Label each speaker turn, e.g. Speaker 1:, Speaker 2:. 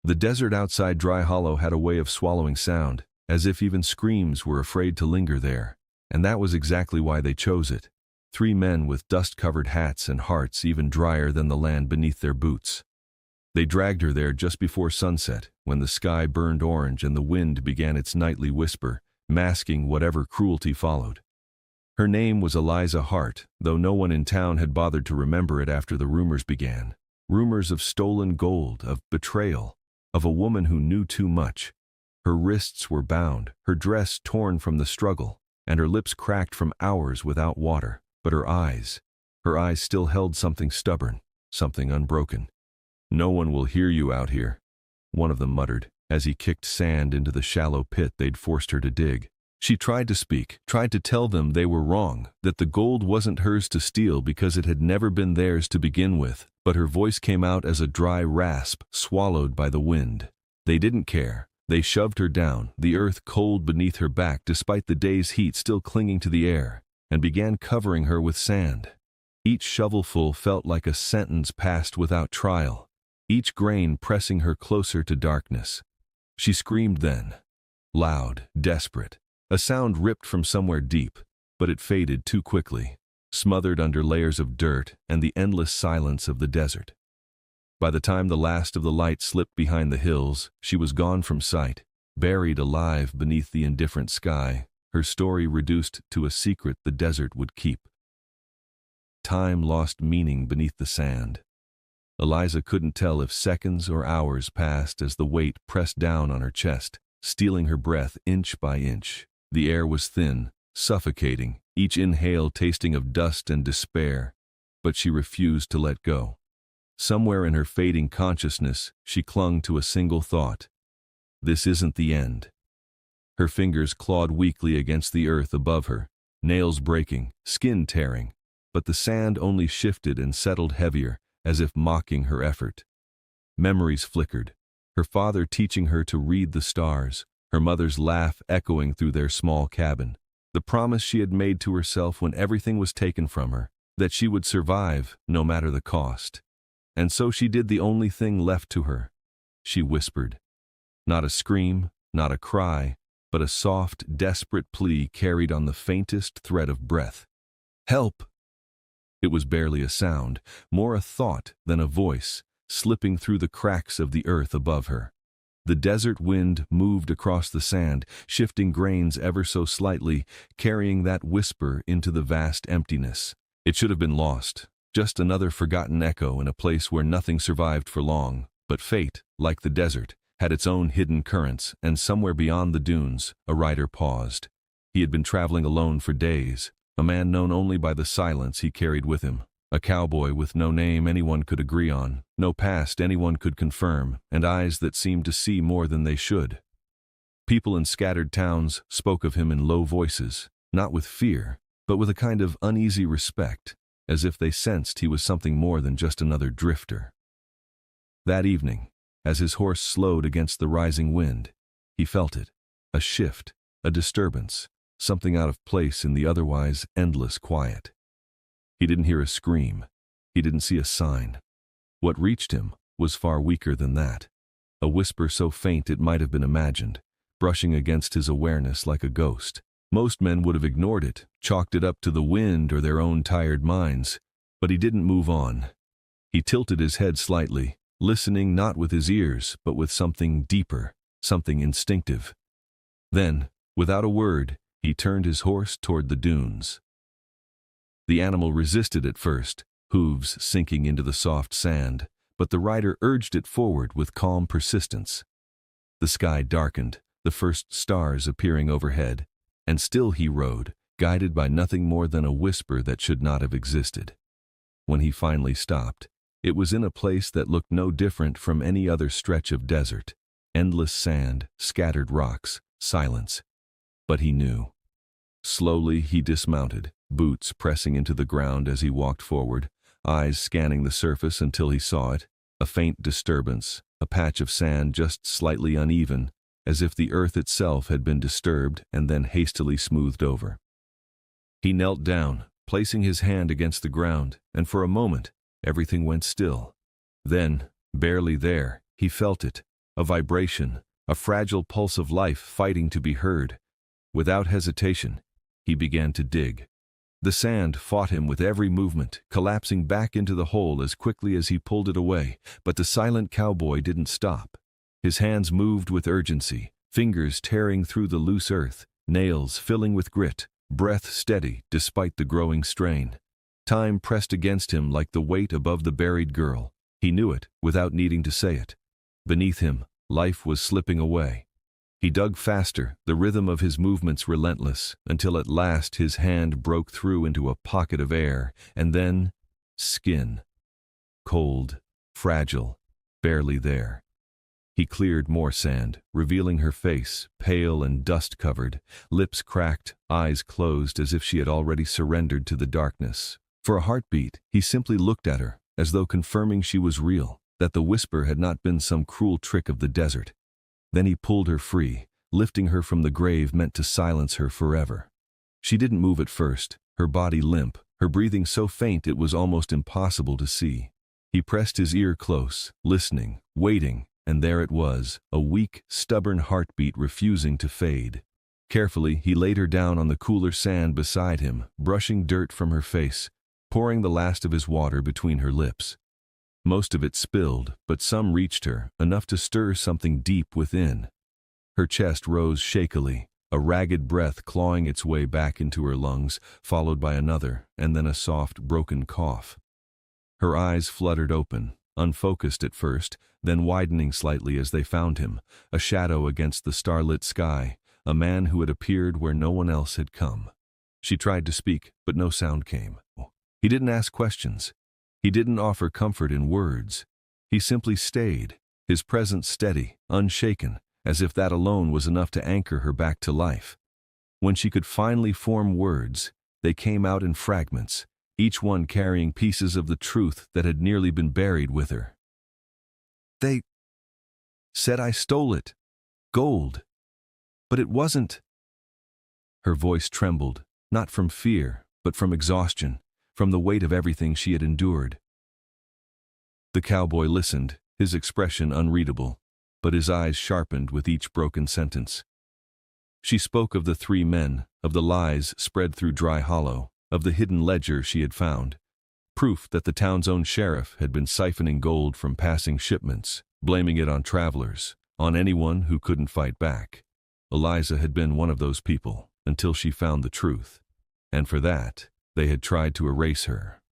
Speaker 1: The desert outside Dry Hollow had a way of swallowing sound, as if even screams were afraid to linger there, and that was exactly why they chose it. 3 men with dust-covered hats and hearts even drier than the land beneath their boots. They dragged her there just before sunset, when the sky burned orange and the wind began its nightly whisper, masking whatever cruelty followed. Her name was Eliza Hart, though no one in town had bothered to remember it after the rumors began. Rumors of stolen gold, of betrayal, of a woman who knew too much. Her wrists were bound, her dress torn from the struggle, and her lips cracked from hours without water. But her eyes still held something stubborn, something unbroken. "No one will hear you out here," one of them muttered, as he kicked sand into the shallow pit they'd forced her to dig. She tried to speak, tried to tell them they were wrong, that the gold wasn't hers to steal because it had never been theirs to begin with, but her voice came out as a dry rasp swallowed by the wind. They didn't care. They shoved her down, the earth cold beneath her back despite the day's heat still clinging to the air, and began covering her with sand. Each shovelful felt like a sentence passed without trial, each grain pressing her closer to darkness. She screamed then, loud, desperate, a sound ripped from somewhere deep, but it faded too quickly, smothered under layers of dirt and the endless silence of the desert. By the time the last of the light slipped behind the hills, she was gone from sight, buried alive beneath the indifferent sky, her story reduced to a secret the desert would keep. Time lost meaning beneath the sand. Eliza couldn't tell if seconds or hours passed as the weight pressed down on her chest, stealing her breath inch by inch. The air was thin, suffocating, each inhale tasting of dust and despair, but she refused to let go. Somewhere in her fading consciousness, she clung to a single thought. This isn't the end. Her fingers clawed weakly against the earth above her, nails breaking, skin tearing, but the sand only shifted and settled heavier, as if mocking her effort. Memories flickered, her father teaching her to read the stars, her mother's laugh echoing through their small cabin, the promise she had made to herself when everything was taken from her, that she would survive no matter the cost. And so she did the only thing left to her. She whispered. Not a scream, not a cry, but a soft, desperate plea carried on the faintest thread of breath. "Help!" It was barely a sound, more a thought than a voice, slipping through the cracks of the earth above her. The desert wind moved across the sand, shifting grains ever so slightly, carrying that whisper into the vast emptiness. It should have been lost, just another forgotten echo in a place where nothing survived for long, but fate, like the desert, had its own hidden currents, and somewhere beyond the dunes, a rider paused. He had been traveling alone for days, a man known only by the silence he carried with him, a cowboy with no name anyone could agree on, no past anyone could confirm, and eyes that seemed to see more than they should. People in scattered towns spoke of him in low voices, not with fear, but with a kind of uneasy respect, as if they sensed he was something more than just another drifter. That evening, as his horse slowed against the rising wind, he felt it, a shift, a disturbance, something out of place in the otherwise endless quiet. He didn't hear a scream. He didn't see a sign. What reached him was far weaker than that, a whisper so faint it might have been imagined, brushing against his awareness like a ghost. Most men would have ignored it, chalked it up to the wind or their own tired minds, but he didn't move on. He tilted his head slightly, listening not with his ears, but with something deeper, something instinctive. Then, without a word, he turned his horse toward the dunes. The animal resisted at first, hooves sinking into the soft sand, but the rider urged it forward with calm persistence. The sky darkened, the first stars appearing overhead, and still he rode, guided by nothing more than a whisper that should not have existed. When he finally stopped, it was in a place that looked no different from any other stretch of desert. Endless sand, scattered rocks, silence. But he knew. Slowly he dismounted, boots pressing into the ground as he walked forward, eyes scanning the surface until he saw it, a faint disturbance, a patch of sand just slightly uneven, as if the earth itself had been disturbed and then hastily smoothed over. He knelt down, placing his hand against the ground, and for a moment, everything went still. Then, barely there, he felt it, a vibration, a fragile pulse of life fighting to be heard. Without hesitation, he began to dig. The sand fought him with every movement, collapsing back into the hole as quickly as he pulled it away, but the silent cowboy didn't stop. His hands moved with urgency, fingers tearing through the loose earth, nails filling with grit, breath steady despite the growing strain. Time pressed against him like the weight above the buried girl. He knew it without needing to say it. Beneath him, life was slipping away. He dug faster, the rhythm of his movements relentless, until at last his hand broke through into a pocket of air, and then skin. Cold, fragile, barely there. He cleared more sand, revealing her face, pale and dust-covered, lips cracked, eyes closed as if she had already surrendered to the darkness. For a heartbeat, he simply looked at her, as though confirming she was real, that the whisper had not been some cruel trick of the desert. Then he pulled her free, lifting her from the grave meant to silence her forever. She didn't move at first, her body limp, her breathing so faint it was almost impossible to see. He pressed his ear close, listening, waiting, and there it was, a weak, stubborn heartbeat refusing to fade. Carefully, he laid her down on the cooler sand beside him, brushing dirt from her face, pouring the last of his water between her lips. Most of it spilled, but some reached her, enough to stir something deep within. Her chest rose shakily, a ragged breath clawing its way back into her lungs, followed by another, and then a soft, broken cough. Her eyes fluttered open, unfocused at first, then widening slightly as they found him, a shadow against the starlit sky, a man who had appeared where no one else had come. She tried to speak, but no sound came. He didn't ask questions. He didn't offer comfort in words. He simply stayed, his presence steady, unshaken, as if that alone was enough to anchor her back to life. When she could finally form words, they came out in fragments, each one carrying pieces of the truth that had nearly been buried with her. "They said I stole it. Gold. But it wasn't." Her voice trembled, not from fear, but from exhaustion, from the weight of everything she had endured. The cowboy listened, his expression unreadable, but his eyes sharpened with each broken sentence. She spoke of the 3 men, of the lies spread through Dry Hollow, of the hidden ledger she had found, proof that the town's own sheriff had been siphoning gold from passing shipments, blaming it on travelers, on anyone who couldn't fight back. Eliza had been one of those people, until she found the truth, and for that, they had tried to erase her.